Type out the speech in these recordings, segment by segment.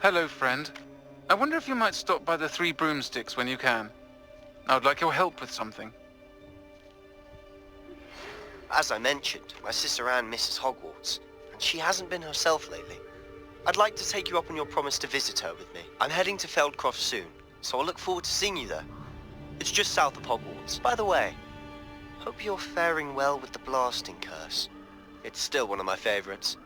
Hello, friend. I wonder if you might stop by the Three Broomsticks when you can. I would like your help with something. As I mentioned, my sister Anne misses Hogwarts, and she hasn't been herself lately. I'd like to take you up on your promise to visit her with me. I'm heading to Feldcroft soon, so I'll look forward to seeing you there. It's just south of Hogwarts. By the way, hope you're faring well with the blasting curse. It's still one of my favorites.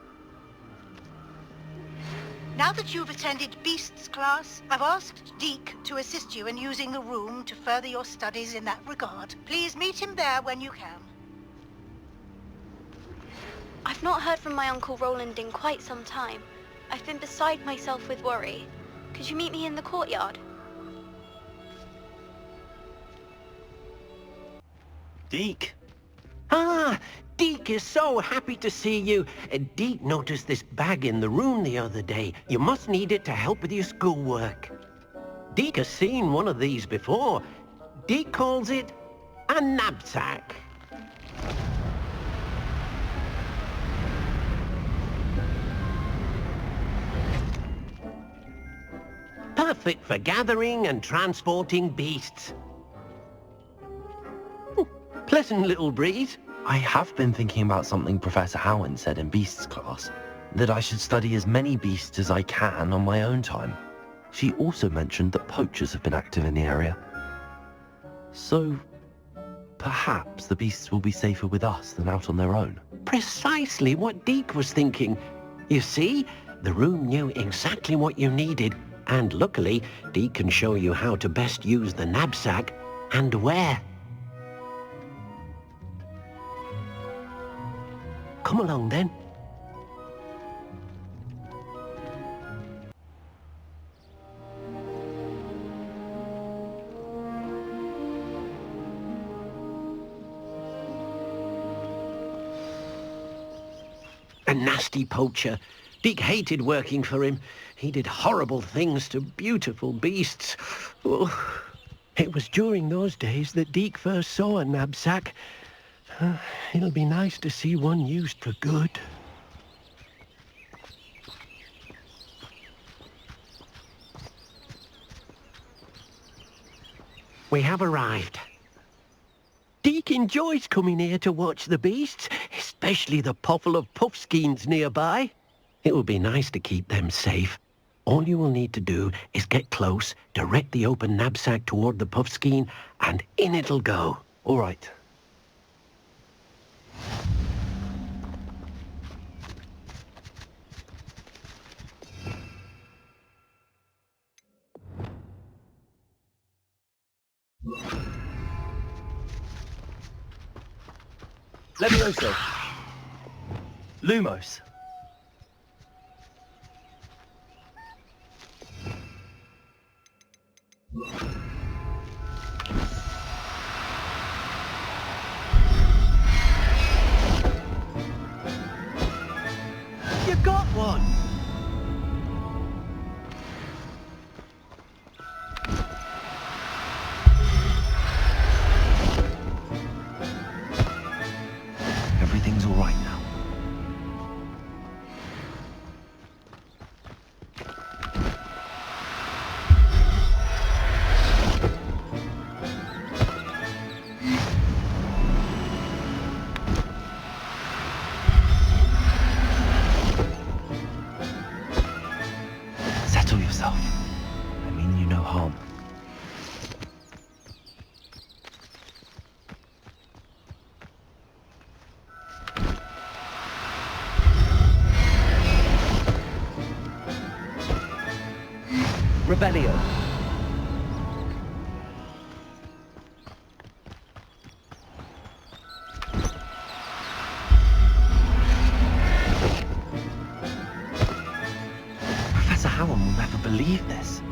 Now that you've attended Beasts class, I've asked Deke to assist you in using the room to further your studies in that regard. Please meet him there when you can. I've not heard from my Uncle Roland in quite some time. I've been beside myself with worry. Could you meet me in the courtyard? Deke. Ah, Deke is so happy to see you. Deke noticed this bag in the room the other day. You must need it to help with your schoolwork. Deke has seen one of these before. Deke calls it a knapsack. Perfect for gathering and transporting beasts. Pleasant little breeze. I have been thinking about something Professor Howard said in Beasts class, that I should study as many beasts as I can on my own time. She also mentioned that poachers have been active in the area. So, perhaps the beasts will be safer with us than out on their own. Precisely what Deke was thinking. You see, the room knew exactly what you needed, and luckily, Deke can show you how to best use the knapsack and where. Come along then. A nasty poacher. Deke hated working for him. He did horrible things to beautiful beasts. Oh, it was during those days that Deke first saw a knapsack. It'll be nice to see one used for good. We have arrived. Deke enjoys coming here to watch the beasts, especially the potful of puffskeins nearby. It would be nice to keep them safe. All you will need to do is get close, direct the open knapsack toward the puffskein, and in it'll go. All right. Levioso. Lumos. You got one! Everything's all right now. Settle yourself. I mean you no harm. Rebellio. Professor Howard will never believe this.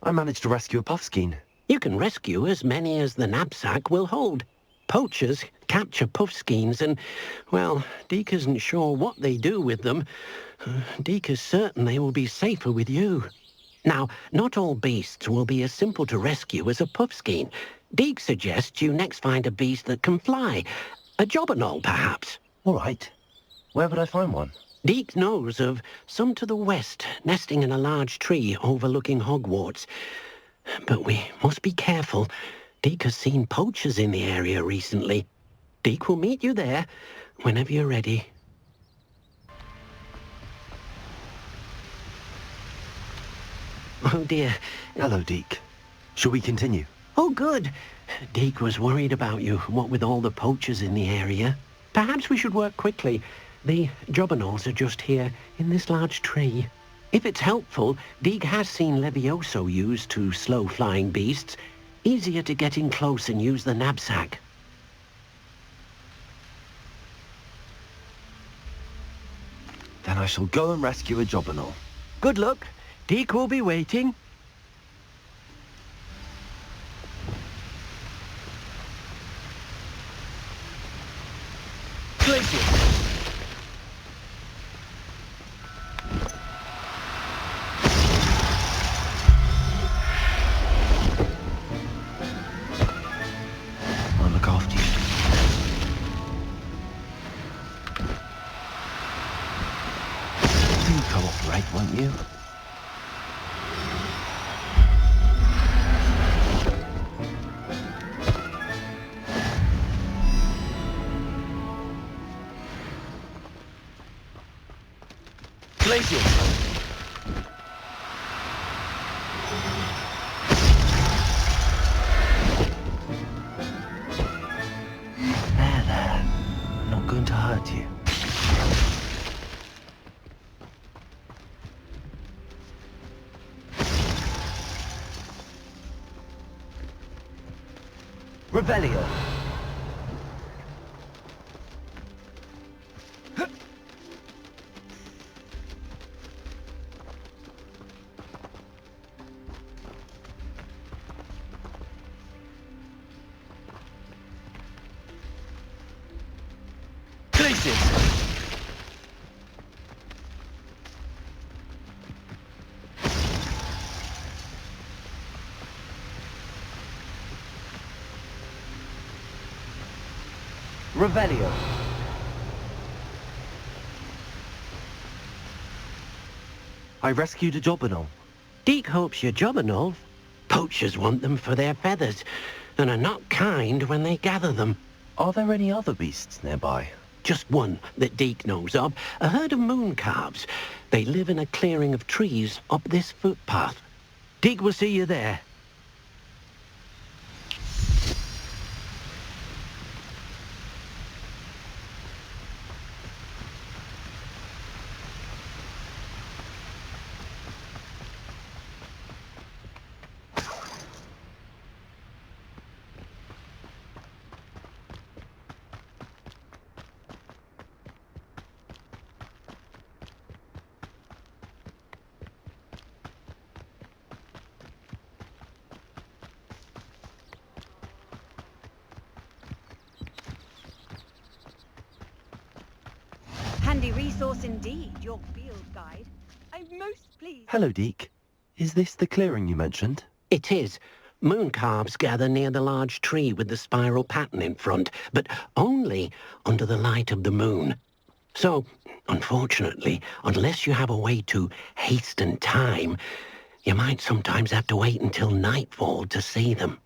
I managed to rescue a puffskein. You can rescue as many as the knapsack will hold. Poachers capture puffskeins and, well, Deke isn't sure what they do with them. Deke is certain they will be safer with you. Now, not all beasts will be as simple to rescue as a puffskein. Deke suggests you next find a beast that can fly. A jobberknoll, perhaps. All right. Where would I find one? Deke knows of some to the west, nesting in a large tree overlooking Hogwarts. But we must be careful. Deke has seen poachers in the area recently. Deke will meet you there whenever you're ready. Oh dear. Hello, Deke. Shall we continue? Oh good. Deke was worried about you, what with all the poachers in the area. Perhaps we should work quickly. The jobberknolls are just here, in this large tree. If it's helpful, Deke has seen Levioso used to slow flying beasts. Easier to get in close and use the knapsack. Then I shall go and rescue a jobberknoll. Good luck. Deke will be waiting. I'll look after you. Do cooperate, won't you? Glacius! There. I'm not going to hurt you. Revelio. Revelio. I rescued a jobberknoll. Deke hopes your jobberknoll. Poachers want them for their feathers, and are not kind when they gather them. Are there any other beasts nearby? Just one that Deke knows of, a herd of moon calves. They live in a clearing of trees up this footpath. Deke will see you there. Handy resource indeed, your field guide. I'm most pleased. Hello, Deke. Is this the clearing you mentioned? It is. Moon calves gather near the large tree with the spiral pattern in front, but only under the light of the moon. So, unfortunately, unless you have a way to hasten time, you might sometimes have to wait until nightfall to see them.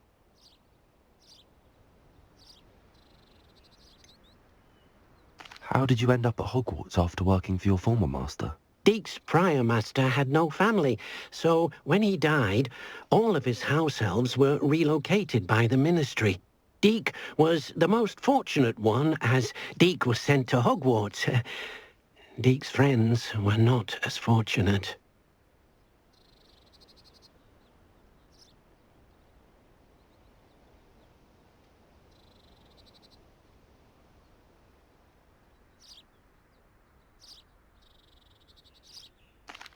How did you end up at Hogwarts after working for your former master? Deke's prior master had no family, so when he died, all of his house elves were relocated by the ministry. Deke was the most fortunate one, as Deke was sent to Hogwarts. Deke's friends were not as fortunate.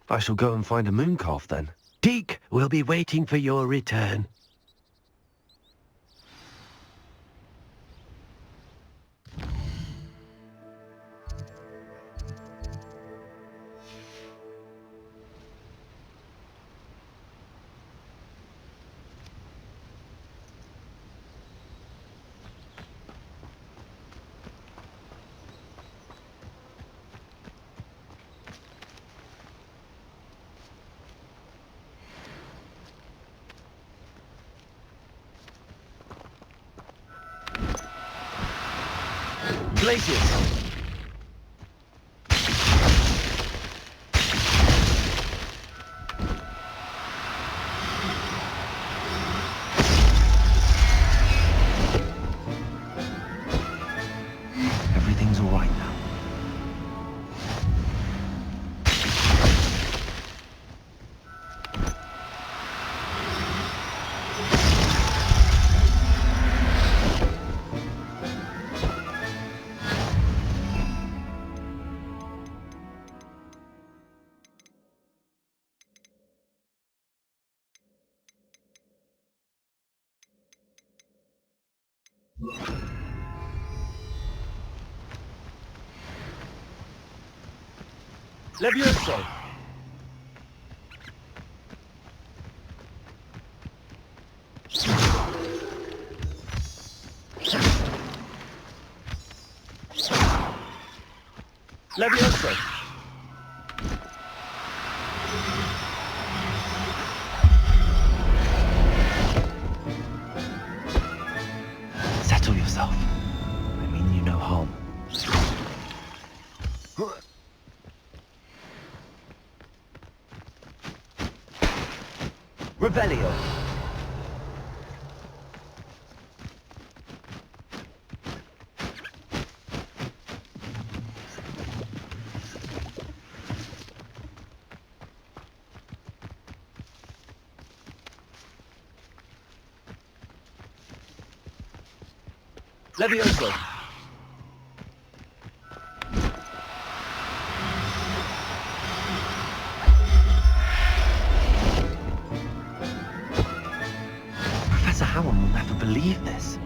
I shall go and find a moon calf then. Deke will be waiting for your return. places. Everything's all right now. Levioso. Levioso. Settle yourself. I mean you no harm. Revelio. Levioso. Professor Howard will never believe this.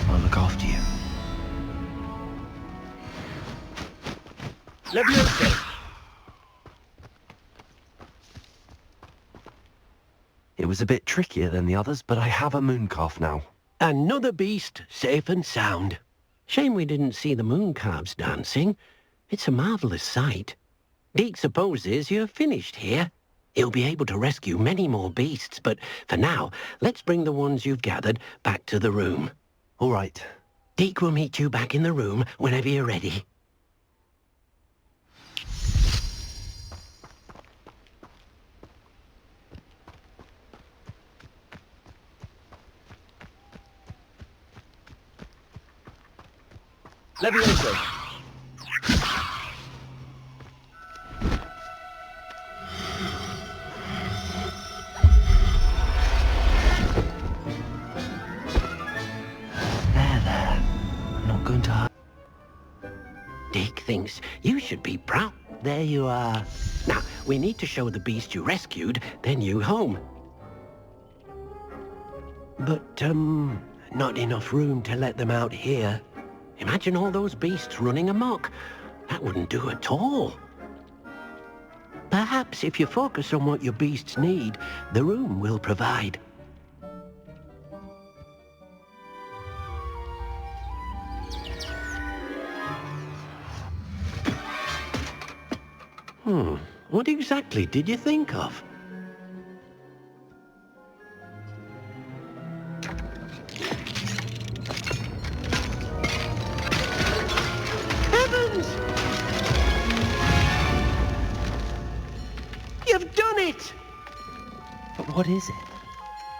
I'll look after you. Levioso. It was a bit trickier than the others, but I have a mooncalf now. Another beast, safe and sound. Shame we didn't see the mooncalves dancing. It's a marvellous sight. Deke supposes you're finished here. He'll be able to rescue many more beasts, but for now, let's bring the ones you've gathered back to the room. All right. Deke will meet you back in the room whenever you're ready. Levioso. There. I'm not going to hurt. Deke thinks you should be proud. There you are. Now, we need to show the beast you rescued, then you home. But, not enough room to let them out here. Imagine all those beasts running amok. That wouldn't do at all. Perhaps if you focus on what your beasts need, the room will provide. What exactly did you think of? Heavens! You've done it! But what is it?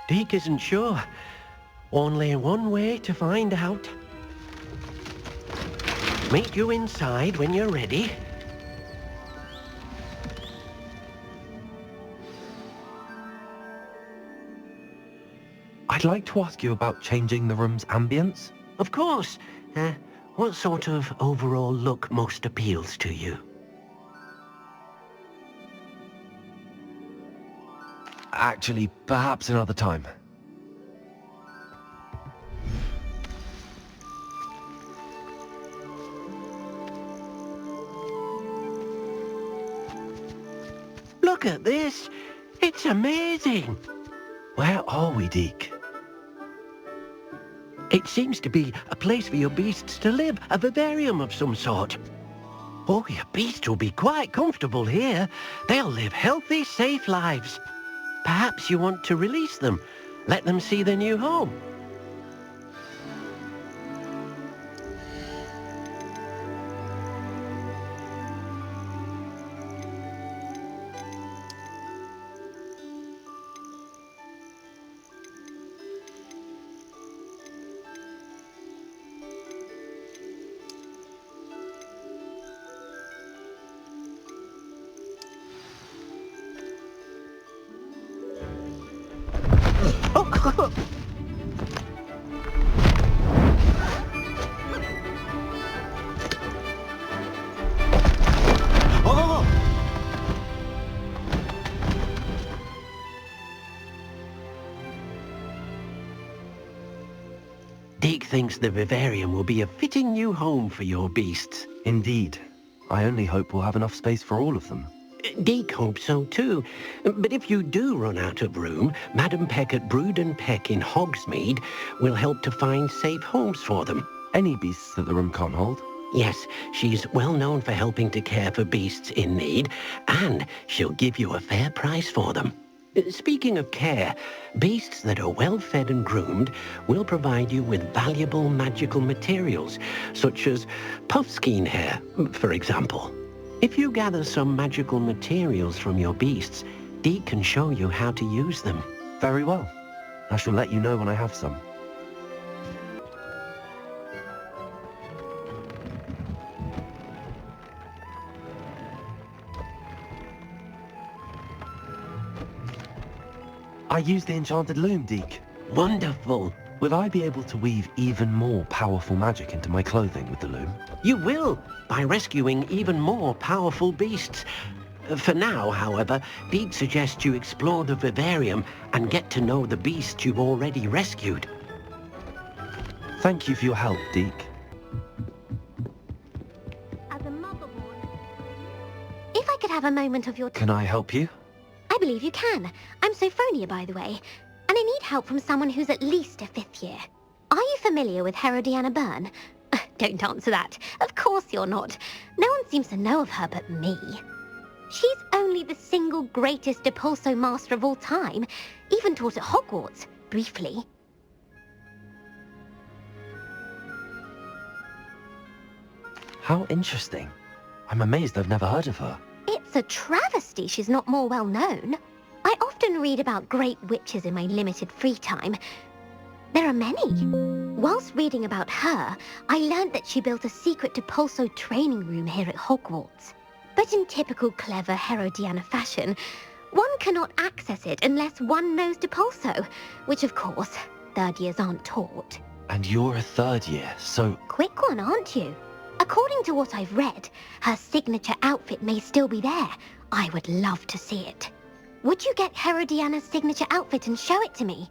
Deke isn't sure. Only one way to find out. Meet you inside when you're ready. I'd like to ask you about changing the room's ambience. Of course. What sort of overall look most appeals to you? Actually, perhaps another time. Look at this. It's amazing. Where are we, Deke? It seems to be a place for your beasts to live, a vivarium of some sort. Oh, your beasts will be quite comfortable here. They'll live healthy, safe lives. Perhaps you want to release them, let them see their new home. Deke thinks the vivarium will be a fitting new home for your beasts. Indeed. I only hope we'll have enough space for all of them. Deke hopes so too. But if you do run out of room, Madam Peck at Brood and Peck in Hogsmeade will help to find safe homes for them. Any beasts that the room can't hold? Yes, she's well known for helping to care for beasts in need, and she'll give you a fair price for them. Speaking of care, beasts that are well fed and groomed will provide you with valuable magical materials, such as puffskein hair, for example. If you gather some magical materials from your beasts, Deke can show you how to use them. Very well. I shall let you know when I have some. I used the enchanted loom, Deke. Wonderful. Will I be able to weave even more powerful magic into my clothing with the loom? You will, by rescuing even more powerful beasts. For now, however, Deke suggests you explore the vivarium and get to know the beasts you've already rescued. Thank you for your help, Deke. As a motherboard. If I could have a moment of your time. Can I help you? I believe you can. I'm Sophronia, by the way, and I need help from someone who's at least a 5th year. Are you familiar with Herodiana Byrne? Don't answer that. Of course you're not. No one seems to know of her but me. She's only the single greatest Depulso master of all time, even taught at Hogwarts, briefly. How interesting. I'm amazed I've never heard of her. It's a travesty she's not more well known. I often read about great witches in my limited free time. There are many. Whilst reading about her, I learned that she built a secret Depulso training room here at Hogwarts. But in typical clever Herodiana fashion, one cannot access it unless one knows Depulso, which of course, 3rd years aren't taught. And you're a 3rd year, so... Quick one, aren't you? According to what I've read, her signature outfit may still be there. I would love to see it. Would you get Herodiana's signature outfit and show it to me?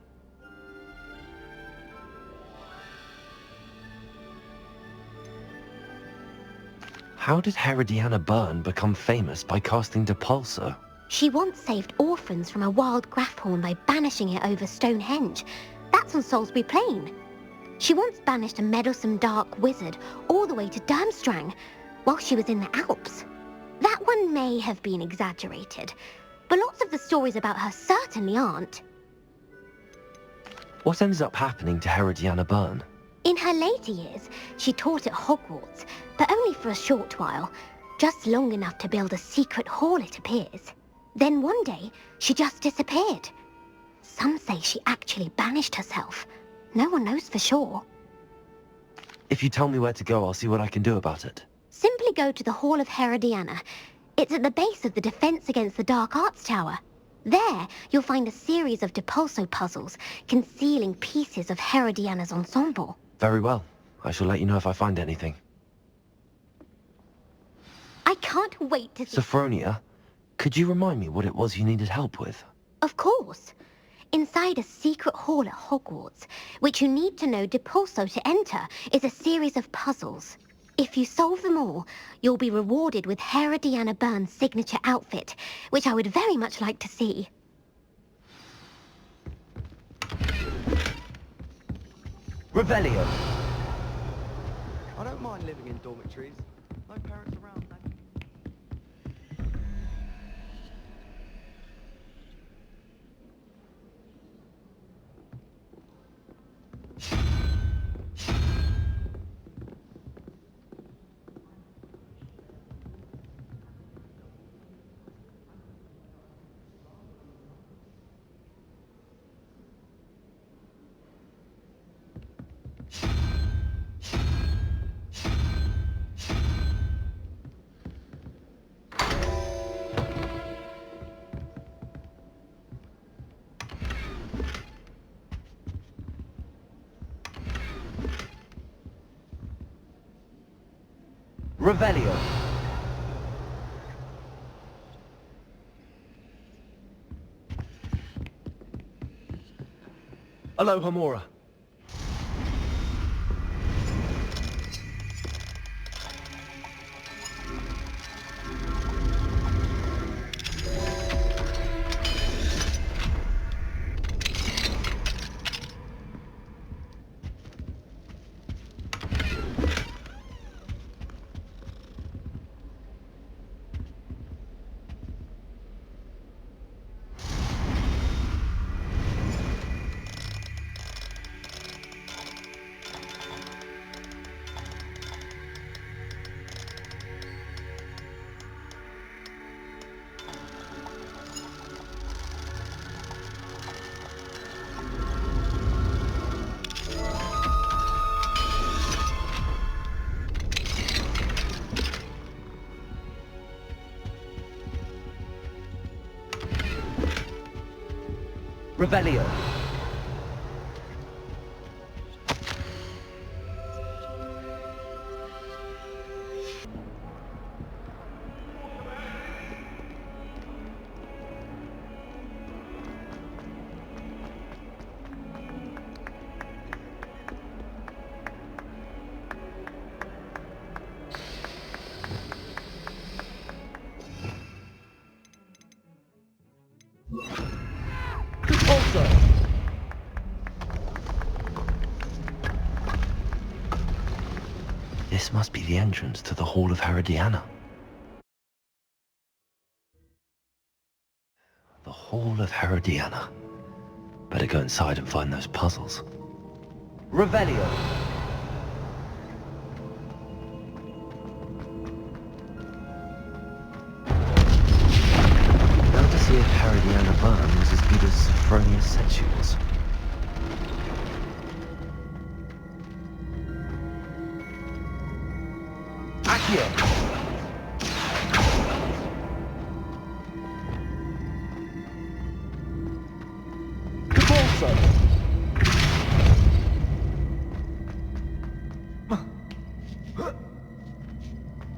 How did Herodiana Byrne become famous by casting Depulso? She once saved orphans from a wild Grafhorn by banishing it over Stonehenge. That's on Salisbury Plain. She once banished a meddlesome dark wizard all the way to Durmstrang while she was in the Alps. That one may have been exaggerated, but lots of the stories about her certainly aren't. What ended up happening to Herodiana Byrne? In her later years, she taught at Hogwarts, but only for a short while, just long enough to build a secret hall, it appears. Then one day, she just disappeared. Some say she actually banished herself. No one knows for sure. If you tell me where to go, I'll see what I can do about it. Simply go to the Hall of Herodiana. It's at the base of the Defense Against the Dark Arts Tower. There, you'll find a series of Depulso puzzles concealing pieces of Herodiana's ensemble. Very well. I shall let you know if I find anything. I can't wait to see... Sophronia, could you remind me what it was you needed help with? Of course. Inside a secret hall at Hogwarts, which you need to know Depulso to enter, is a series of puzzles. If you solve them all, you'll be rewarded with Herodiana Byrne's signature outfit, which I would very much like to see. Revelio. I don't mind living in dormitories. No parents around. Revelio. Aloha Mora. Revelio. This must be the entrance to the Hall of Herodiana. The Hall of Herodiana. Better go inside and find those puzzles. Revelio. Now to see if Herodiana Byrne was as good as Sophronia said she was. Accio! Cabalso!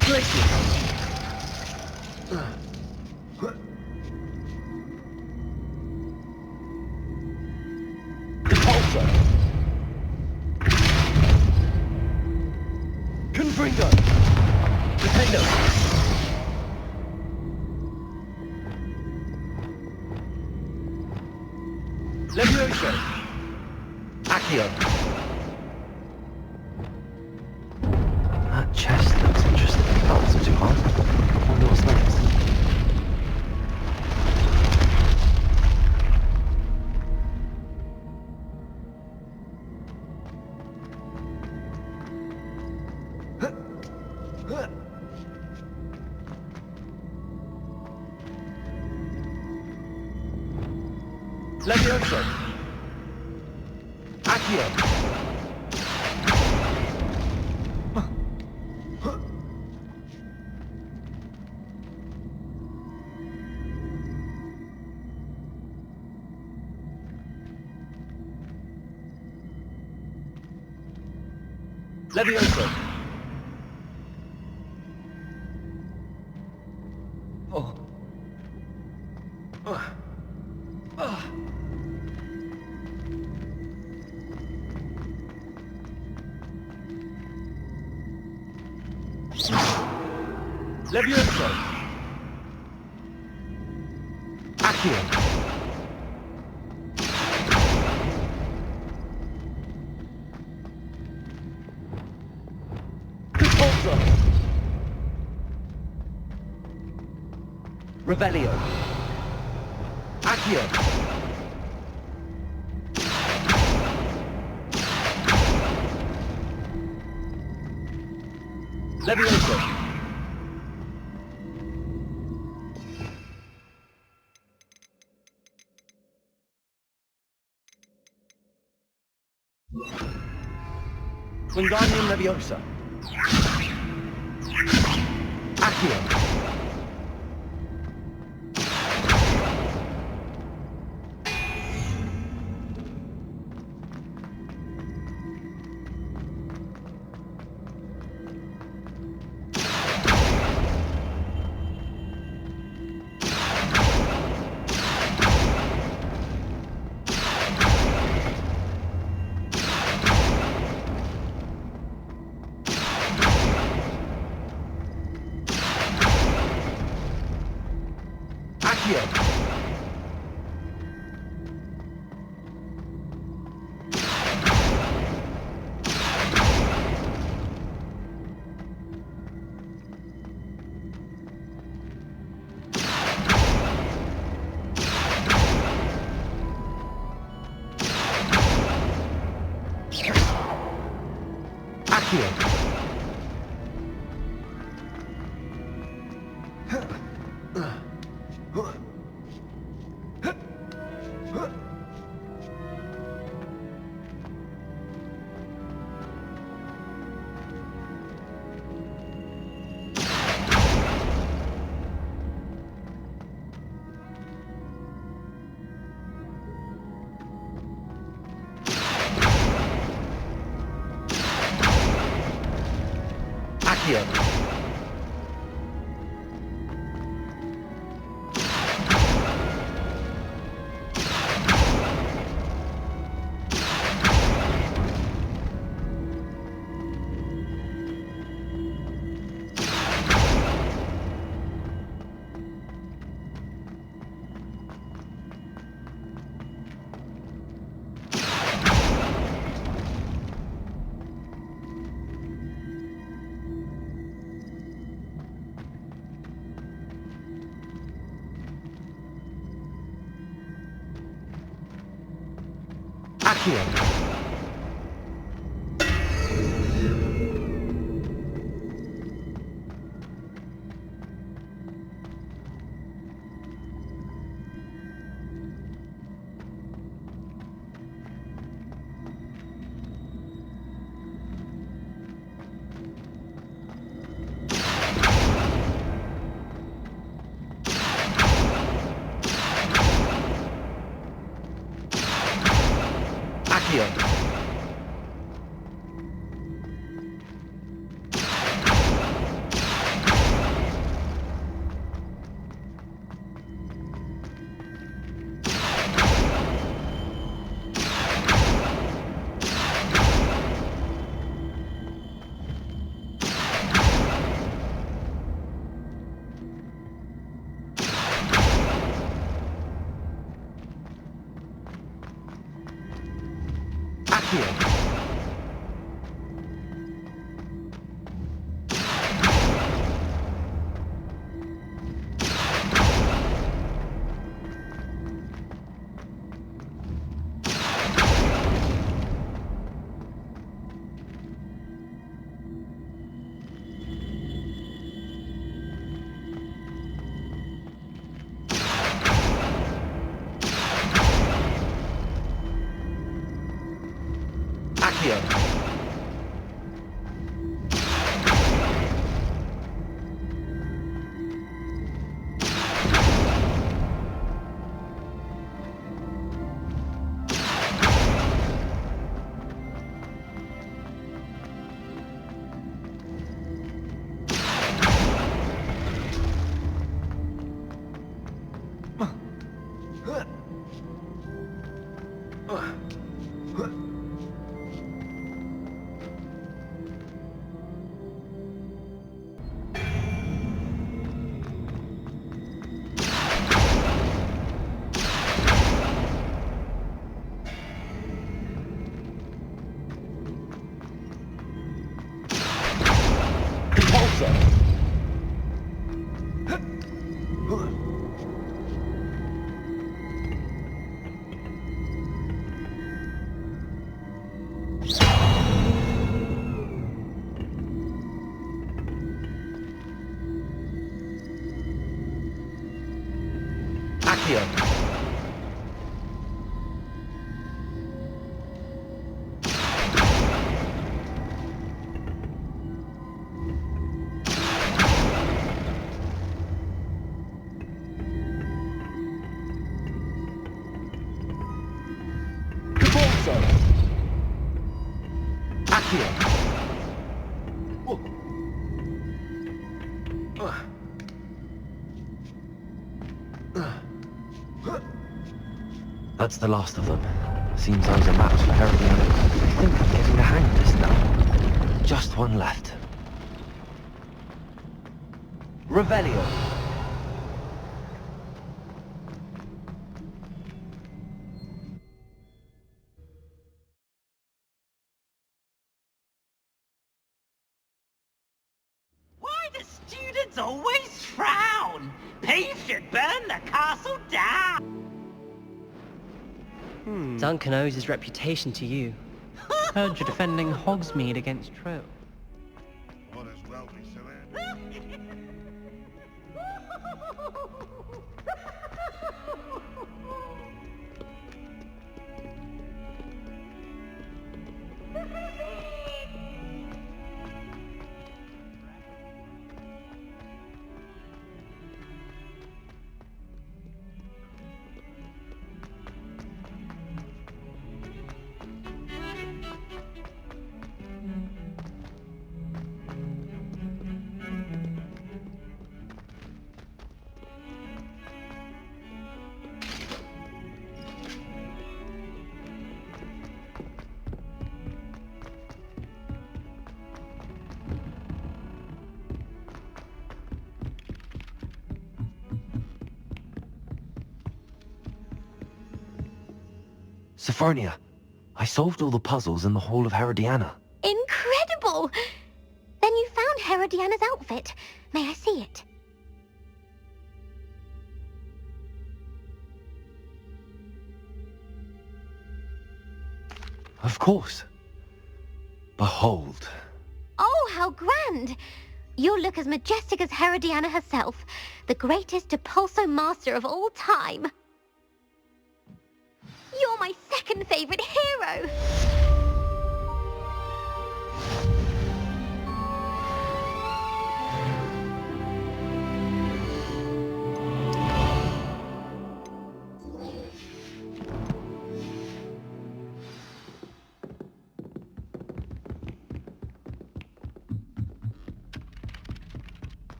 Glacius! Depulso! Confringo! Defendo! Levioso! Accio! That chest looks interesting. That wasn't too hard. I wonder what's next. Levioso! Accio! Levioso! Oh. Levioso! Accio! Repulsor! Revelio! Accio! Levioso! Wingardium Leviosa! Accio! Accio! Accio! Accio! Accio! Accio! Accio! That's the last of them. Seems I was a match for Herodiana. I think I'm getting the hang of this now. Just one left. Revelio. Why do students always frown? Peace should burn the castle down! Duncan owes his reputation to you. Heard you're defending Hogsmeade against Trill. What as well be so Sophronia, I solved all the puzzles in the Hall of Herodiana. Incredible! Then you found Herodiana's outfit. May I see it? Of course. Behold. Oh, how grand! You'll look as majestic as Herodiana herself, the greatest Depulso master of all time. You're my second favorite hero!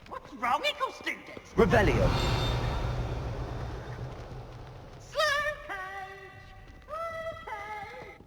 What's wrong, equal students? Revelio. Slow page! Slow page!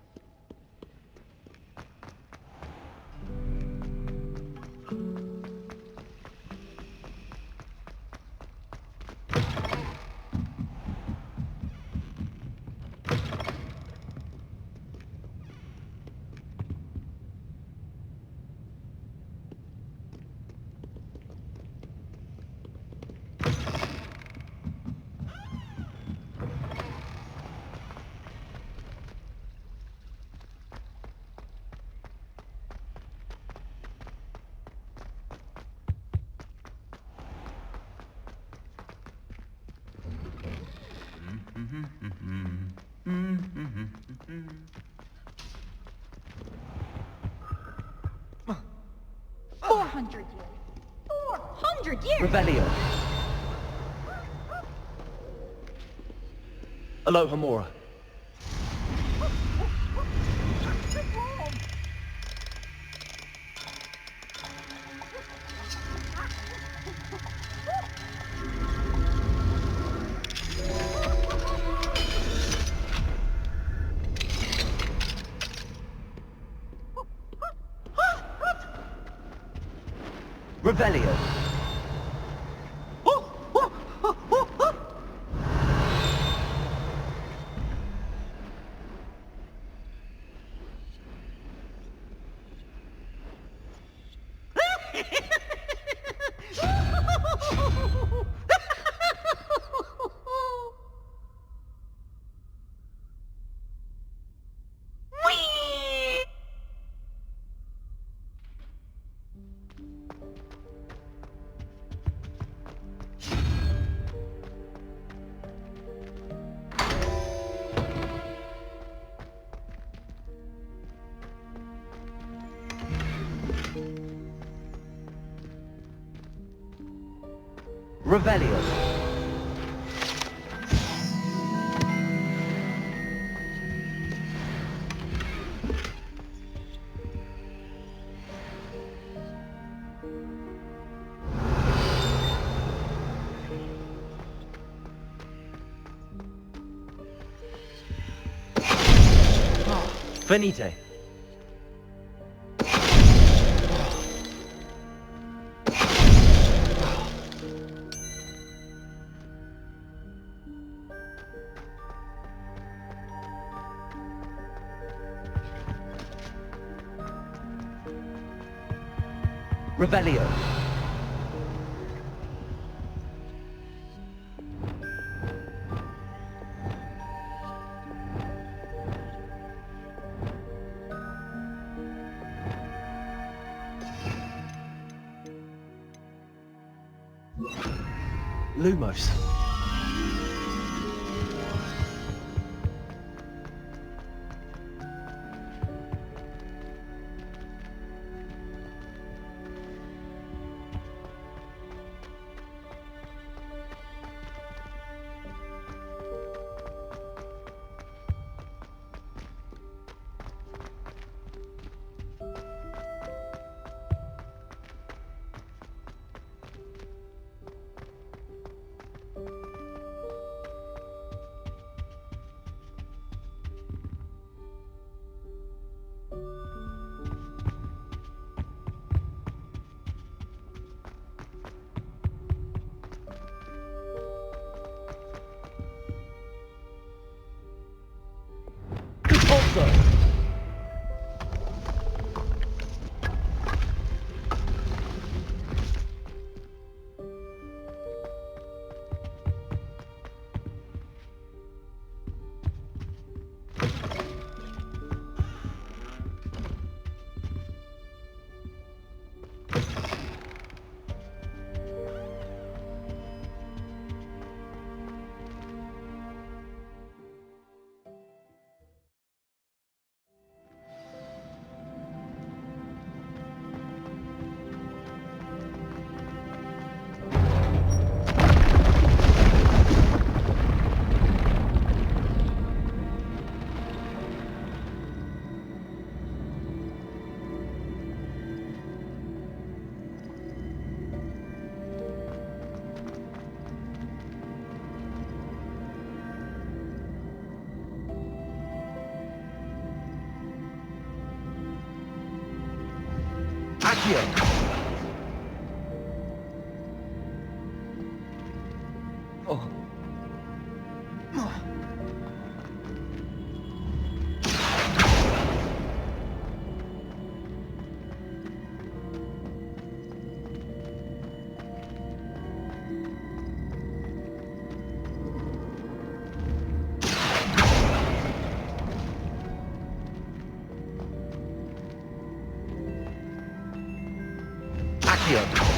Revelio. Aloha Mora. Revelio. Revelio. Finite. Revelio. Lumos. Accio. Oh. Accio.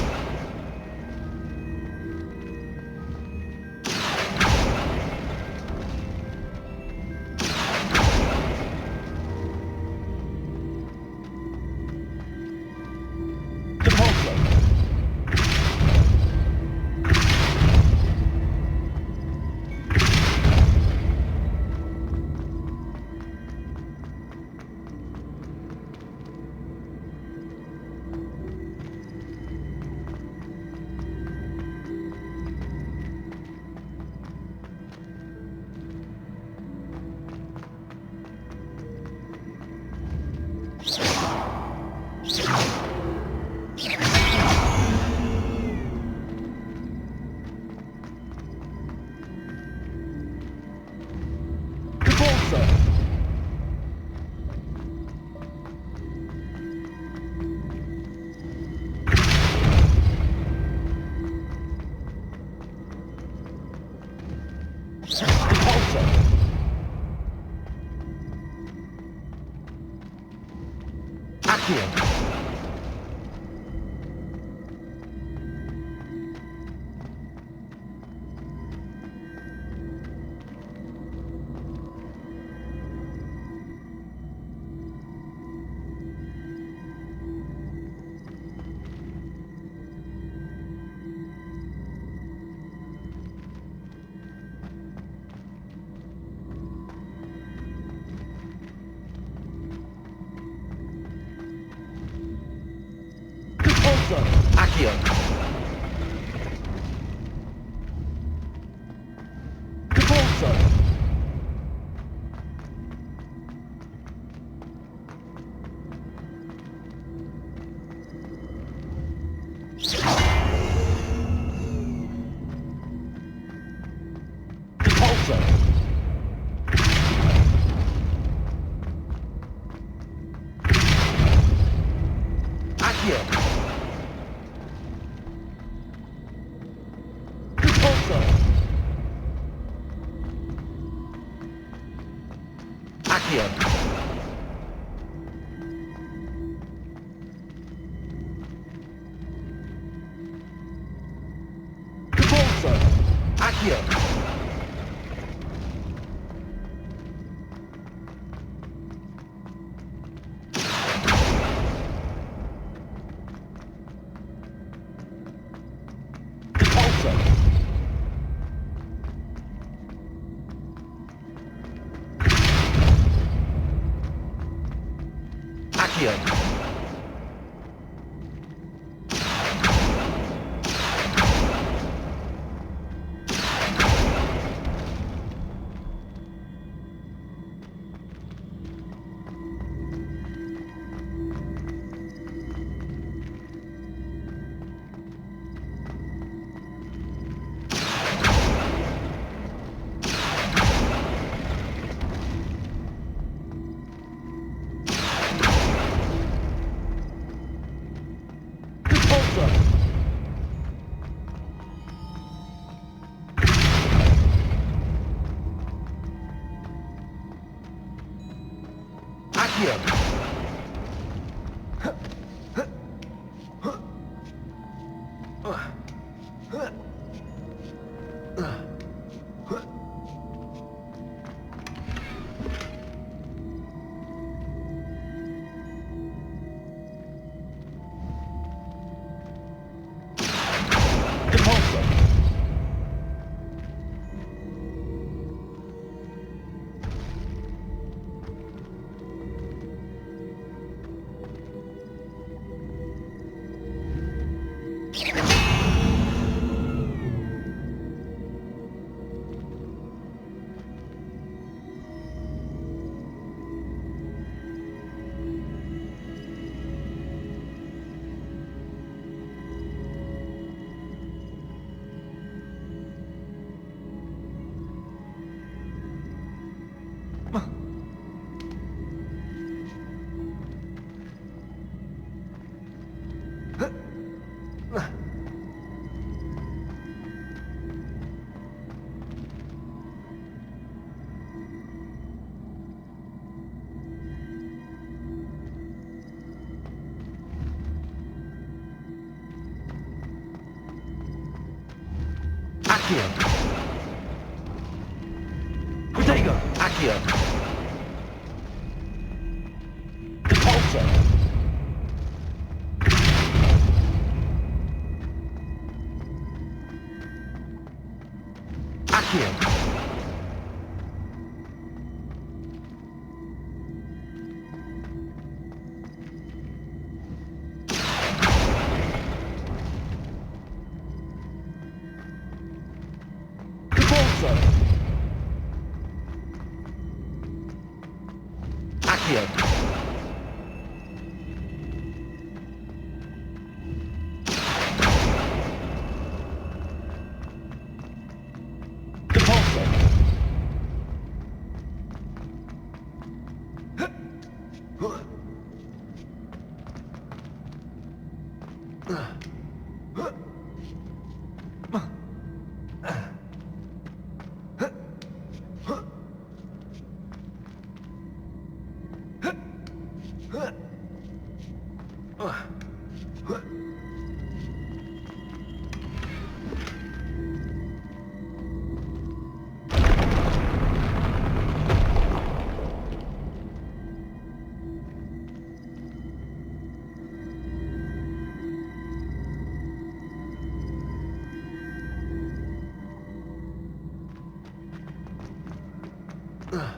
Protego!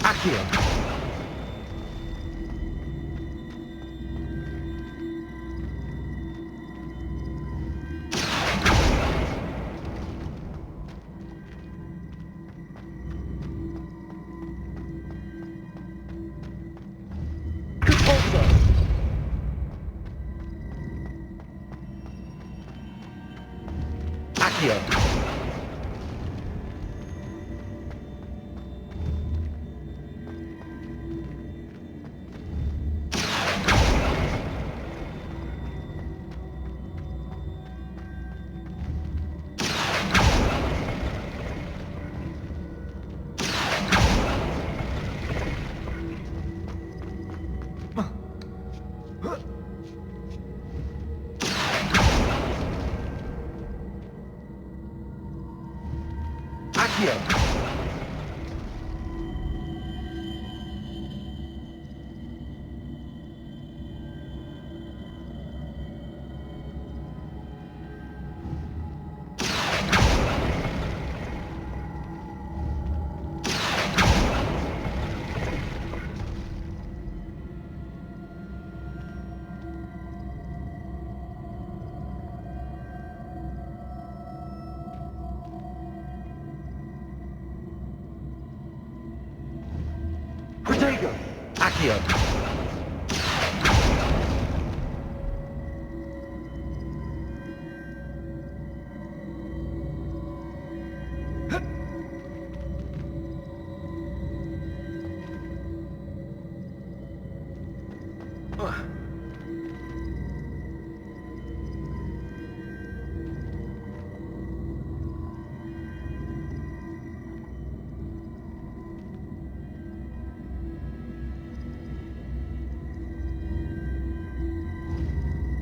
Accio! Accio! Accio! Protego! Accio!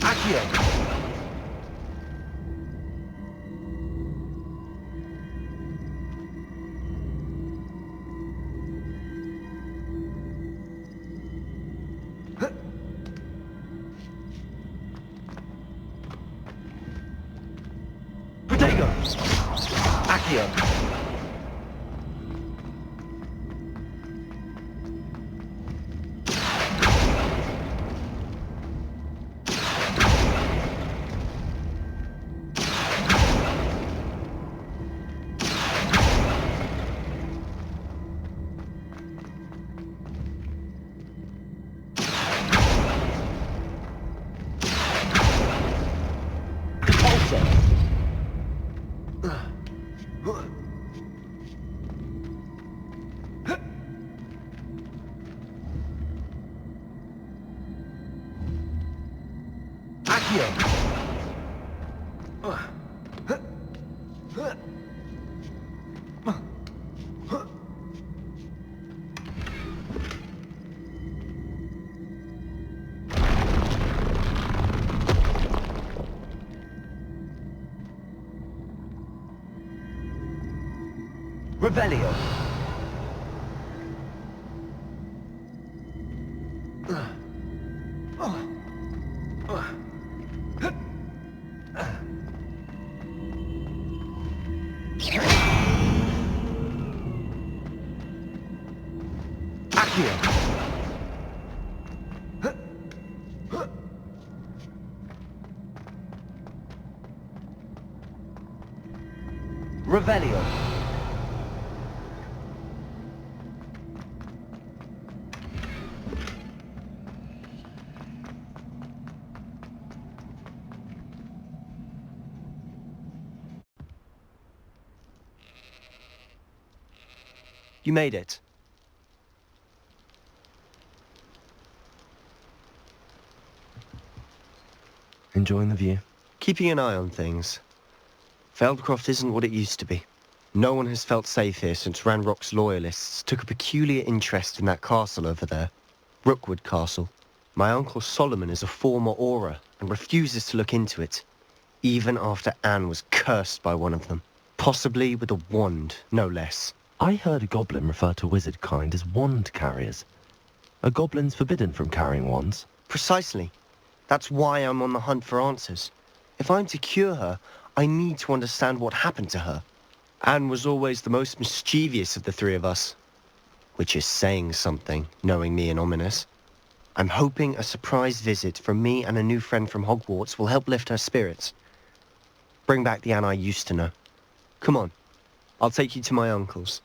Accio! Protego! Accio! Rebellion! Accio! Revelio! You made it. Enjoying the view? Keeping an eye on things. Feldcroft isn't what it used to be. No one has felt safe here since Ranrock's loyalists took a peculiar interest in that castle over there. Rookwood Castle. My uncle Solomon is a former Auror and refuses to look into it, even after Anne was cursed by one of them. Possibly with a wand, no less. I heard a goblin refer to wizard kind as wand carriers. Are goblins forbidden from carrying wands? Precisely. That's why I'm on the hunt for answers. If I'm to cure her, I need to understand what happened to her. Anne was always the most mischievous of the three of us. Which is saying something, knowing me and Ominous. I'm hoping a surprise visit from me and a new friend from Hogwarts will help lift her spirits. Bring back the Anne I used to know. Come on. I'll take you to my uncle's.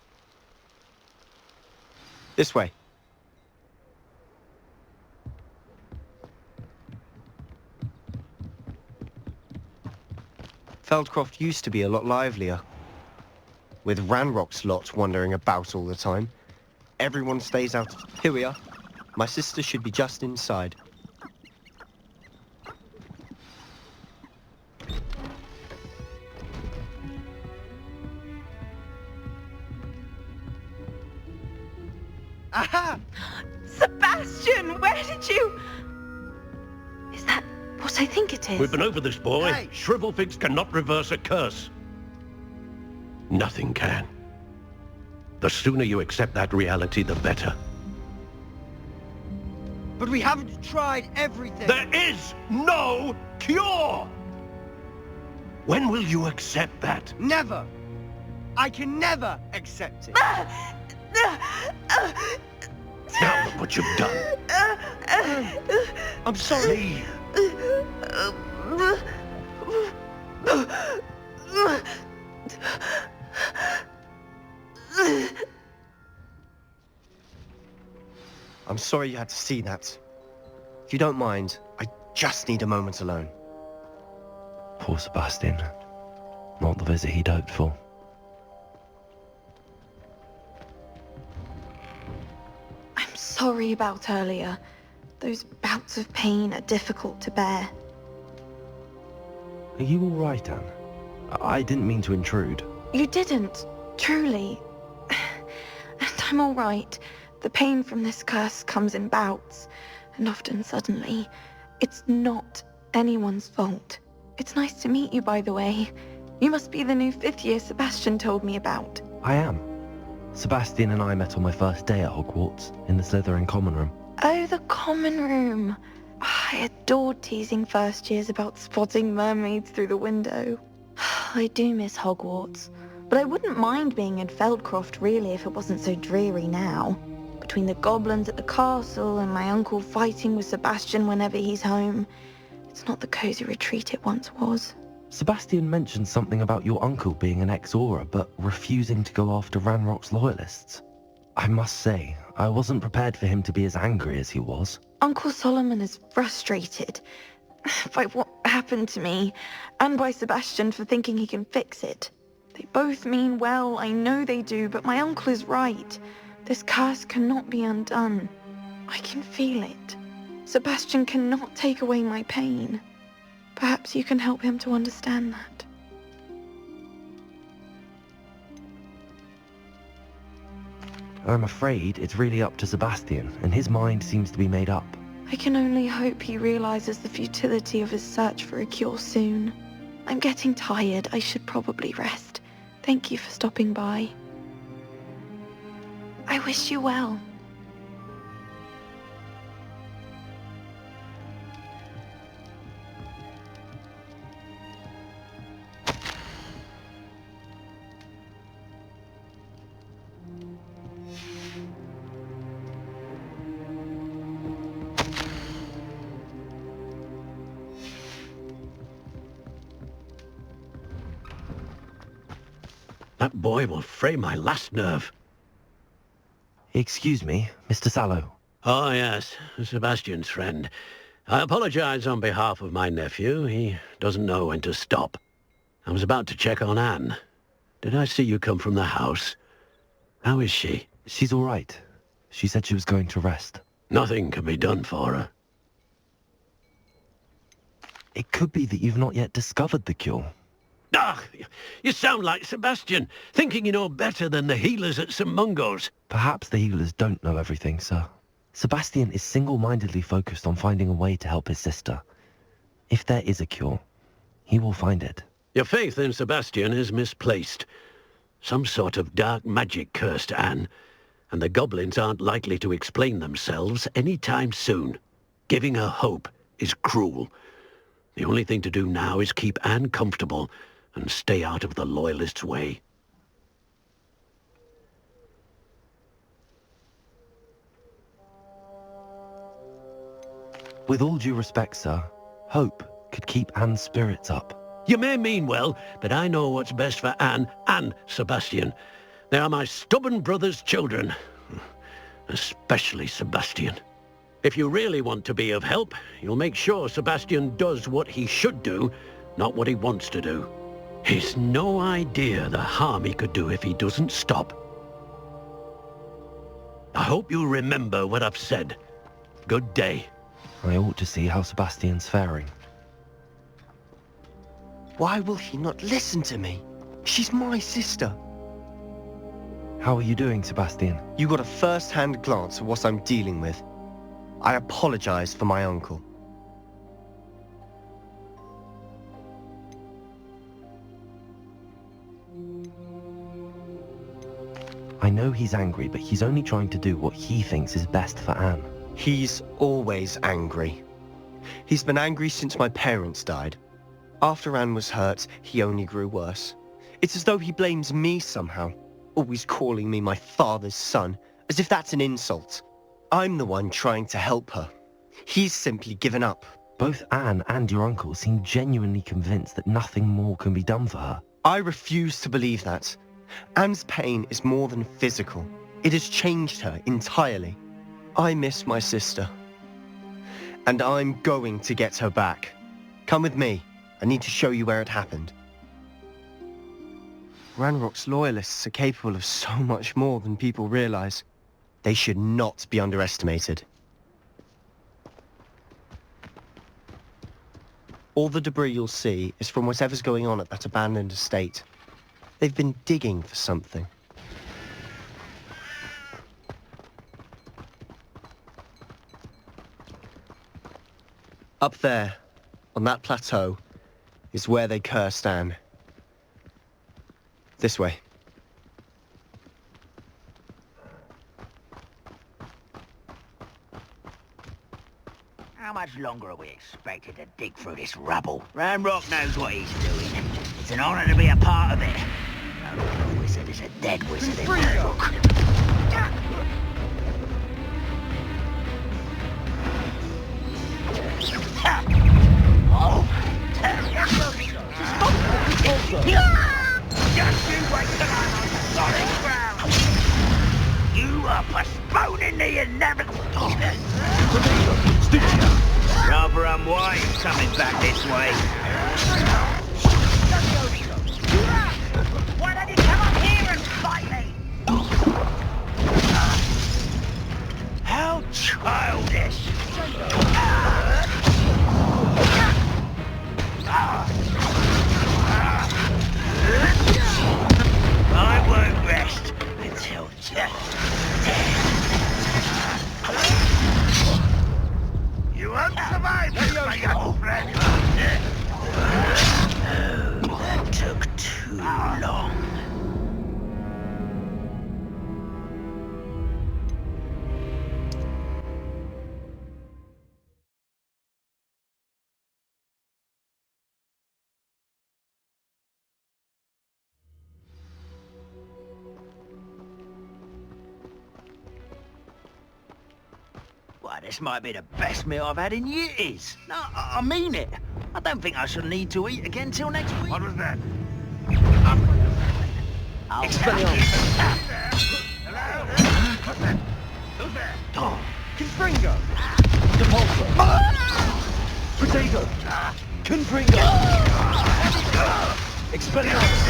This way. Feldcroft used to be a lot livelier. With Ranrock's lot wandering about all the time. Everyone stays out of... Here we are. My sister should be just inside. Aha! Sebastian, where did you... Is that what I think it is? We've been over this, boy. Hey. Shrivelfigs cannot reverse a curse. Nothing can. The sooner you accept that reality, the better. But we haven't tried everything. There is no cure! When will you accept that? Never. I can never accept it. Now look what you've done. I'm sorry. I'm sorry you had to see that. If you don't mind, I just need a moment alone. Poor Sebastian. Not the visit he'd hoped for. I'm sorry about earlier. Those bouts of pain are difficult to bear. Are you all right, Anne? I didn't mean to intrude. You didn't, truly. And I'm all right. The pain from this curse comes in bouts, and often suddenly. It's not anyone's fault. It's nice to meet you, by the way. You must be the new 5th year Sebastian told me about. I am. Sebastian and I met on my first day at Hogwarts, in the Slytherin common room. Oh, the common room. I adored teasing first years about spotting mermaids through the window. I do miss Hogwarts, but I wouldn't mind being in Feldcroft really if it wasn't so dreary now. Between the goblins at the castle and my uncle fighting with Sebastian whenever he's home, it's not the cozy retreat it once was. Sebastian mentioned something about your uncle being an ex-Auror, but refusing to go after Ranrock's loyalists. I must say, I wasn't prepared for him to be as angry as he was. Uncle Solomon is frustrated by what happened to me, and by Sebastian for thinking he can fix it. They both mean well, I know they do, but my uncle is right. This curse cannot be undone. I can feel it. Sebastian cannot take away my pain. Perhaps you can help him to understand that. I'm afraid it's really up to Sebastian, and his mind seems to be made up. I can only hope he realizes the futility of his search for a cure soon. I'm getting tired. I should probably rest. Thank you for stopping by. I wish you well. That boy will fray my last nerve. Excuse me, Mr. Sallow. Oh, yes, Sebastian's friend. I apologize on behalf of my nephew. He doesn't know when to stop. I was about to check on Anne. Did I see you come from the house? How is she? She's all right. She said she was going to rest. Nothing can be done for her. It could be that you've not yet discovered the cure. Ah, you sound like Sebastian, thinking you know better than the healers at St. Mungo's. Perhaps the healers don't know everything, sir. Sebastian is single-mindedly focused on finding a way to help his sister. If there is a cure, he will find it. Your faith in Sebastian is misplaced. Some sort of dark magic cursed Anne, and the goblins aren't likely to explain themselves any time soon. Giving her hope is cruel. The only thing to do now is keep Anne comfortable and stay out of the Loyalists' way. With all due respect, sir, hope could keep Anne's spirits up. You may mean well, but I know what's best for Anne and Sebastian. They are my stubborn brother's children. Especially Sebastian. If you really want to be of help, you'll make sure Sebastian does what he should do, not what he wants to do. He's no idea the harm he could do if he doesn't stop. I hope you'll remember what I've said. Good day. I ought to see how Sebastian's faring. Why will he not listen to me? She's my sister. How are you doing, Sebastian? You got a first-hand glance at what I'm dealing with. I apologize for my uncle. I know he's angry, but he's only trying to do what he thinks is best for Anne. He's always angry. He's been angry since my parents died. After Anne was hurt, he only grew worse. It's as though he blames me somehow, always calling me my father's son, as if that's an insult. I'm the one trying to help her. He's simply given up. Both Anne and your uncle seem genuinely convinced that nothing more can be done for her. I refuse to believe that. Anne's pain is more than physical. It has changed her entirely. I miss my sister. And I'm going to get her back. Come with me. I need to show you where it happened. Ranrock's loyalists are capable of so much more than people realize. They should not be underestimated. All the debris you'll see is from whatever's going on at that abandoned estate. They've been digging for something. Up there, on that plateau, is where they cursed Anne. This way. How much longer are we expected to dig through this rubble? Ranrock knows what he's doing. It's an honor to be a part of it. No wizard is a dead wizard in Ranrock. Just you wait till I'm on solid ground. You are postponing the inevitable. Rather unwise coming back this way. Why don't you come up here and fight me? How childish! I won't rest until death. You won't survive this, my young friend. Oh, that took too long. Why, this might be the best meal I've had in years. No, I mean it. I don't think I shall need to eat again till next week. What was that? Expelliarmus! Confringo! Depulso! Potato! Confringo! Expelliarmus!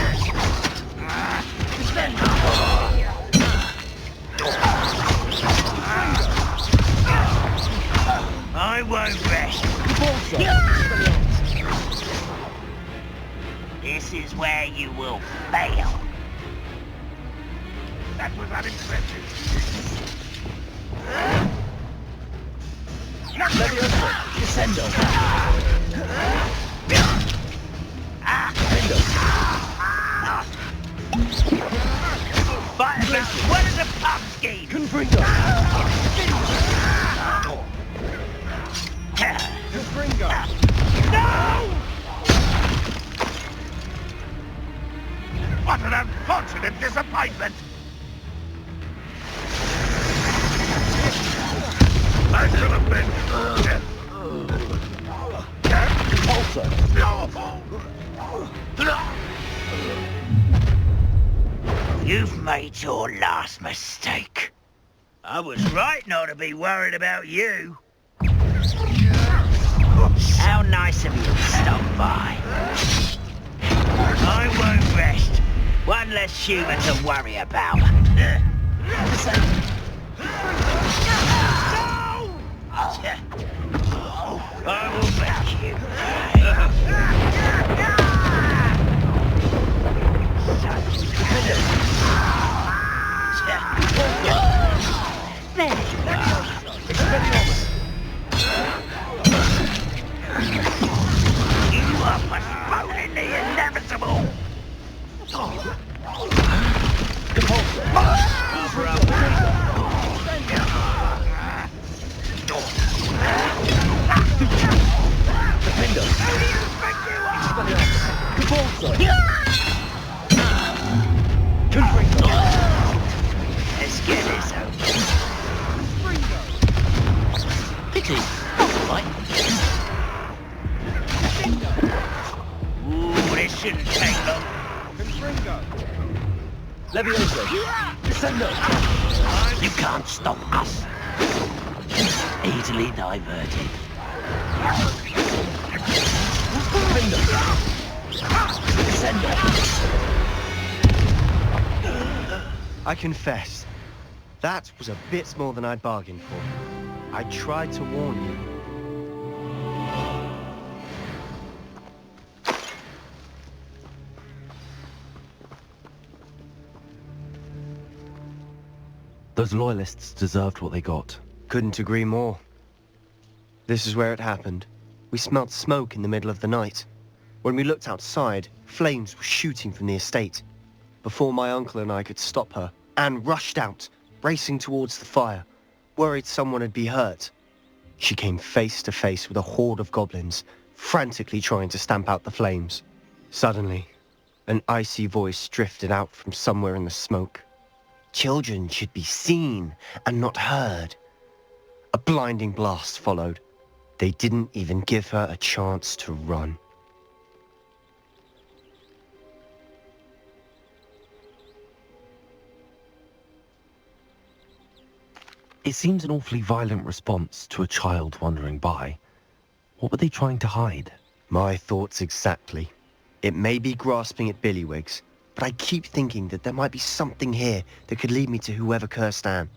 I won't rest. Depulso! This is where you will fail. That was unimpressive. Levioso! Descendo! Fireman, what is a pumpkin? Confringo! Confringo! No! What an unfortunate disappointment! I should have been... Repulsor! You've made your last mistake. I was right not to be worried about you. How nice of you to stop by. I won't rest. One less human to worry about. I will make you You are postponing the inevitable! Let's get this over. Pity. Right. Ooh, this shouldn't take long. Confringo! Levioso! Descendo! You can't stop us. Easily diverted. I confess, that was a bit more than I'd bargained for. I tried to warn you. Those loyalists deserved what they got. Couldn't agree more. This is where it happened. We smelled smoke in the middle of the night. When we looked outside, flames were shooting from the estate. Before my uncle and I could stop her, Anne rushed out, racing towards the fire, worried someone had been hurt. She came face to face with a horde of goblins, frantically trying to stamp out the flames. Suddenly, an icy voice drifted out from somewhere in the smoke. Children should be seen and not heard. A blinding blast followed. They didn't even give her a chance to run. It seems an awfully violent response to a child wandering by. What were they trying to hide? My thoughts exactly. It may be grasping at Billywigs, but I keep thinking that there might be something here that could lead me to whoever cursed Anne.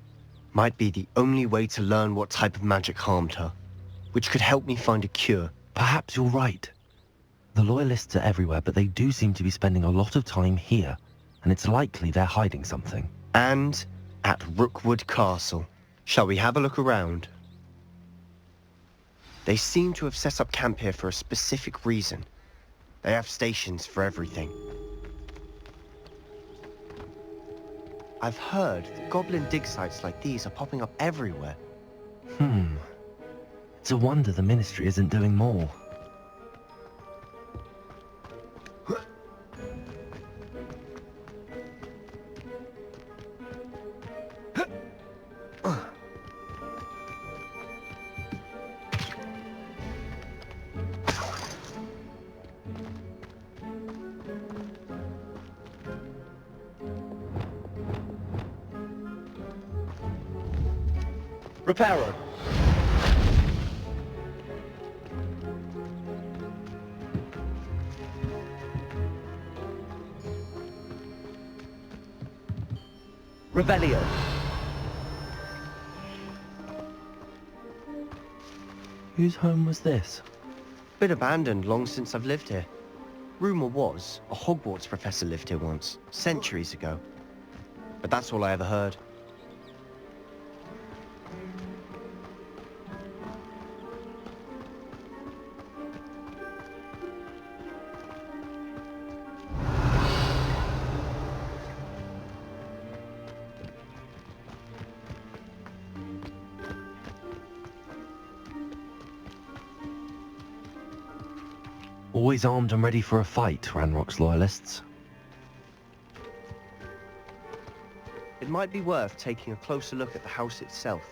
Might be the only way to learn what type of magic harmed her, which could help me find a cure. Perhaps you're right. The loyalists are everywhere, but they do seem to be spending a lot of time here, and it's likely they're hiding something. And at Rookwood Castle. Shall we have a look around? They seem to have set up camp here for a specific reason. They have stations for everything. I've heard that goblin dig sites like these are popping up everywhere. It's a wonder the Ministry isn't doing more. Reparo. Revelio. Whose home was this? Been abandoned long since I've lived here. Rumour was, a Hogwarts professor lived here once, centuries ago. But that's all I ever heard. Always armed and ready for a fight, Ranrock's loyalists. It might be worth taking a closer look at the house itself.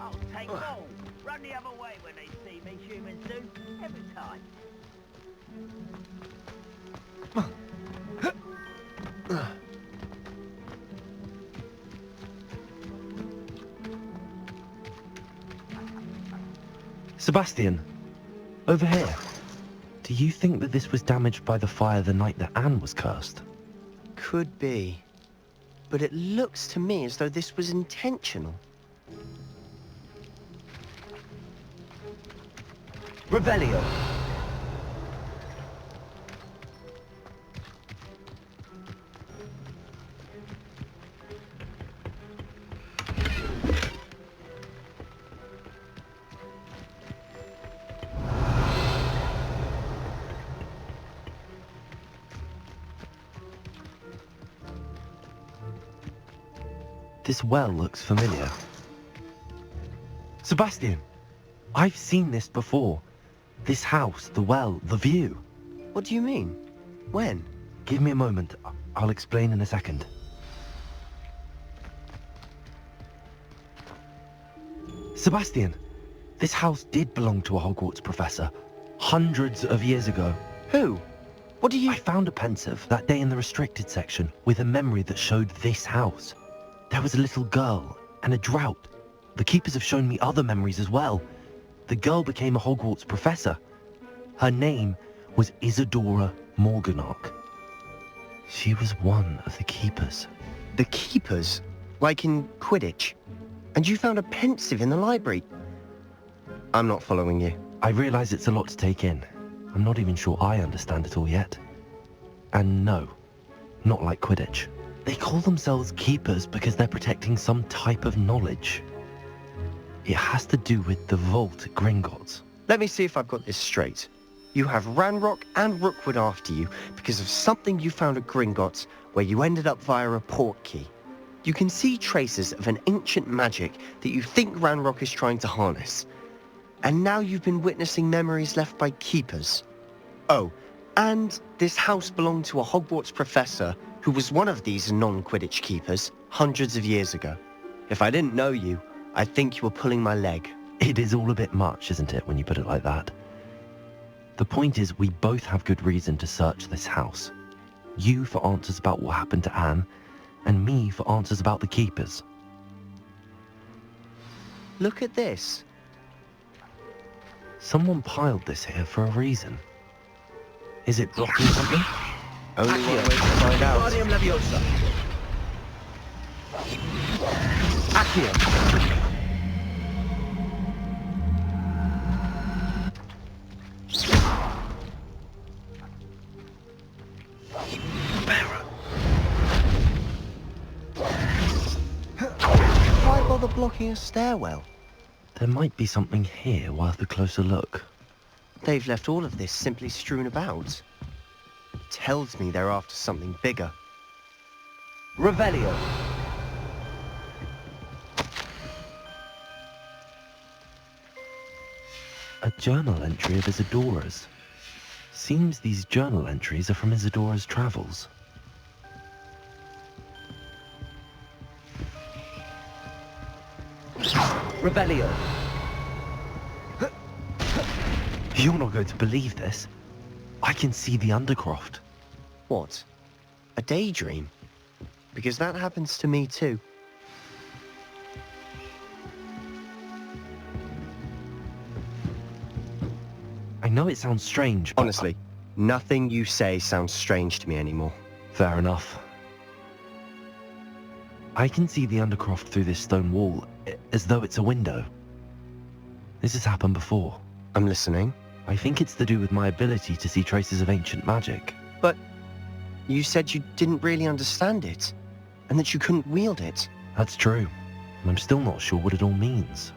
I'll take all. Run the other way when they see me, human suit. Every time. Sebastian, over here. Do you think that this was damaged by the fire the night that Anne was cursed? Could be. But it looks to me as though this was intentional. Revelio. This well looks familiar. Sebastian, I've seen this before. This house, the well, the view. What do you mean? When? Give me a moment. I'll explain in a second. Sebastian, this house did belong to a Hogwarts professor. Hundreds of years ago. Who? What do you... I found a pensive that day in the restricted section with a memory that showed this house. There was a little girl and a drought. The keepers have shown me other memories as well. The girl became a Hogwarts professor. Her name was Isadora Morganach. She was one of the keepers. The keepers? Like in Quidditch? And you found a pensive in the library? I'm not following you. I realize it's a lot to take in. I'm not even sure I understand it all yet. And no, not like Quidditch. They call themselves keepers because they're protecting some type of knowledge. It has to do with the vault at Gringotts. Let me see if I've got this straight. You have Ranrock and Rookwood after you because of something you found at Gringotts where you ended up via a port key. You can see traces of an ancient magic that you think Ranrock is trying to harness. And now you've been witnessing memories left by keepers. Oh, and this house belonged to a Hogwarts professor who was one of these non-Quidditch keepers hundreds of years ago. If I didn't know you, I think you were pulling my leg. It is all a bit much, isn't it, when you put it like that? The point is, we both have good reason to search this house. You for answers about what happened to Anne, and me for answers about the keepers. Look at this. Someone piled this here for a reason. Is it blocking something? Only one way to find out. Wingardium Leviosa. Accio. Why bother blocking a stairwell? There might be something here worth a closer look. They've left all of this simply strewn about. Tells me they're after something bigger. Revelio. A journal entry of Isadora's. Seems these journal entries are from Isadora's travels. Rebellion. You're not going to believe this. I can see the Undercroft. What? A daydream? Because that happens to me too. I know it sounds strange, but... Honestly, nothing you say sounds strange to me anymore. Fair enough. I can see the Undercroft through this stone wall, as though it's a window. This has happened before. I'm listening. I think it's to do with my ability to see traces of ancient magic. But you said you didn't really understand it, and that you couldn't wield it. That's true. I'm still not sure what it all means.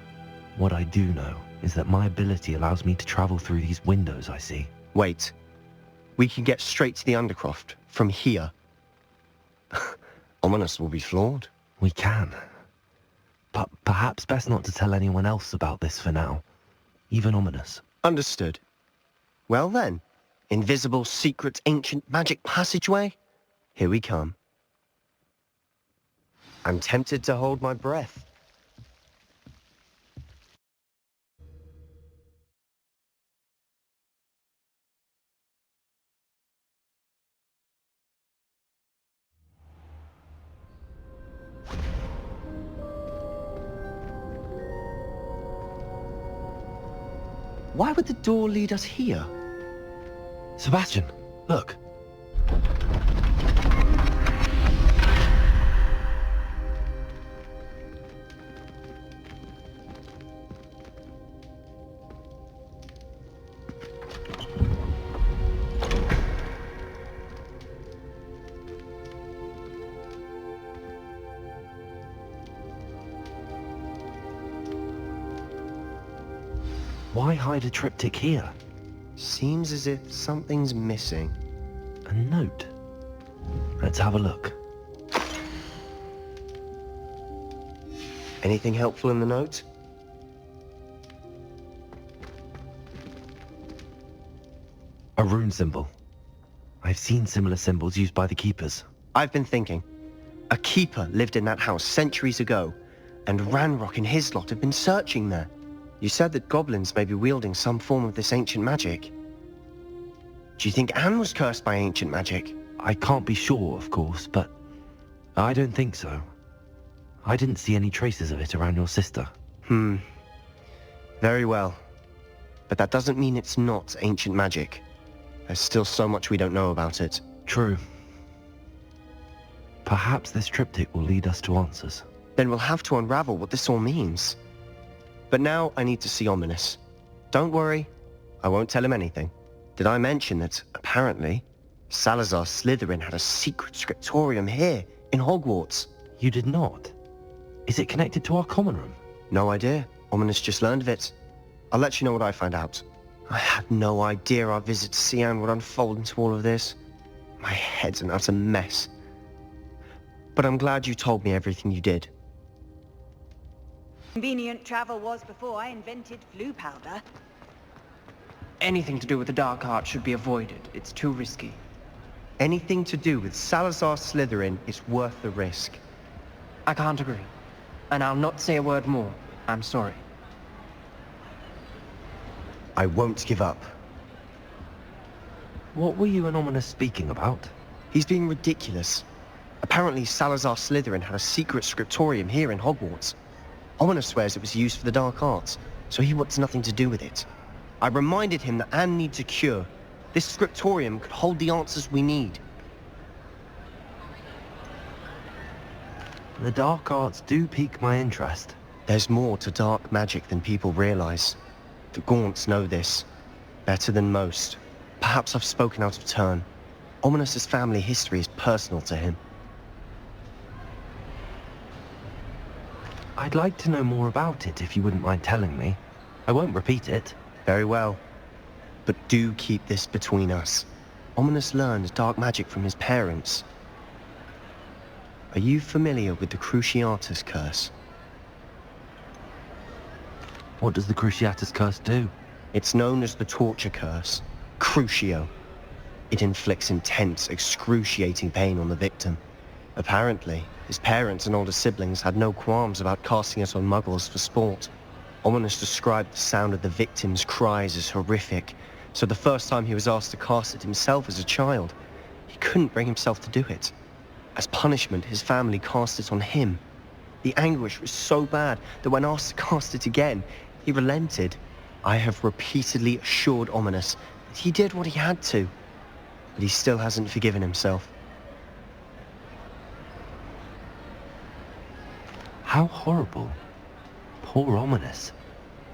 What I do know is that my ability allows me to travel through these windows I see. Wait. We can get straight to the Undercroft from here. Ominous will be floored. We can. But perhaps best not to tell anyone else about this for now. Even Ominous. Understood. Well then, invisible, secret, ancient magic passageway? Here we come. I'm tempted to hold my breath. Why would the door lead us here? Sebastian, look. Why hide a triptych here? Seems as if something's missing. A note. Let's have a look. Anything helpful in the note? A rune symbol. I've seen similar symbols used by the keepers. I've been thinking. A keeper lived in that house centuries ago, and Ranrock and his lot have been searching there. You said that goblins may be wielding some form of this ancient magic. Do you think Anne was cursed by ancient magic? I can't be sure, of course, but I don't think so. I didn't see any traces of it around your sister. Very well. But that doesn't mean it's not ancient magic. There's still so much we don't know about it. True. Perhaps this triptych will lead us to answers. Then we'll have to unravel what this all means. But now I need to see Ominous. Don't worry, I won't tell him anything. Did I mention that, apparently, Salazar Slytherin had a secret scriptorium here, in Hogwarts? You did not? Is it connected to our common room? No idea. Ominous just learned of it. I'll let you know what I find out. I had no idea our visit to Cian would unfold into all of this. My head's an utter mess. But I'm glad you told me everything you did. Convenient travel was before I invented flu powder. Anything to do with the dark art should be avoided. It's too risky. Anything to do with Salazar Slytherin is worth the risk. I can't agree. And I'll not say a word more. I'm sorry. I won't give up. What were you and Ominous speaking about? He's being ridiculous. Apparently Salazar Slytherin had a secret scriptorium here in Hogwarts. Ominous swears it was used for the dark arts, so he wants nothing to do with it. I reminded him that Anne needs a cure. This scriptorium could hold the answers we need. The dark arts do pique my interest. There's more to dark magic than people realize. The Gaunts know this. Better than most. Perhaps I've spoken out of turn. Ominous's family history is personal to him. I'd like to know more about it if you wouldn't mind telling me. I won't repeat it. Very well. But do keep this between us. Ominous learned dark magic from his parents. Are you familiar with the Cruciatus Curse? What does the Cruciatus Curse do? It's known as the Torture Curse. Crucio. It inflicts intense, excruciating pain on the victim. Apparently, his parents and older siblings had no qualms about casting it on muggles for sport. Ominous described the sound of the victim's cries as horrific, so the first time he was asked to cast it himself as a child, he couldn't bring himself to do it. As punishment, his family cast it on him. The anguish was so bad that when asked to cast it again, he relented. I have repeatedly assured Ominous that he did what he had to, but he still hasn't forgiven himself. How horrible. Poor Ominous.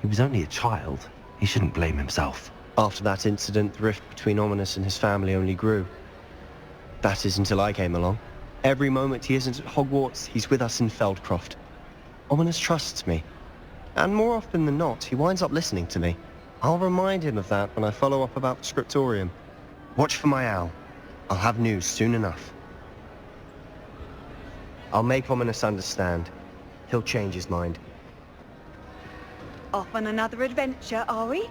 He was only a child. He shouldn't blame himself. After that incident, the rift between Ominous and his family only grew. That is until I came along. Every moment he isn't at Hogwarts, he's with us in Feldcroft. Ominous trusts me. And more often than not, he winds up listening to me. I'll remind him of that when I follow up about the scriptorium. Watch for my owl. I'll have news soon enough. I'll make Ominous understand. He'll change his mind. Off on another adventure, are we?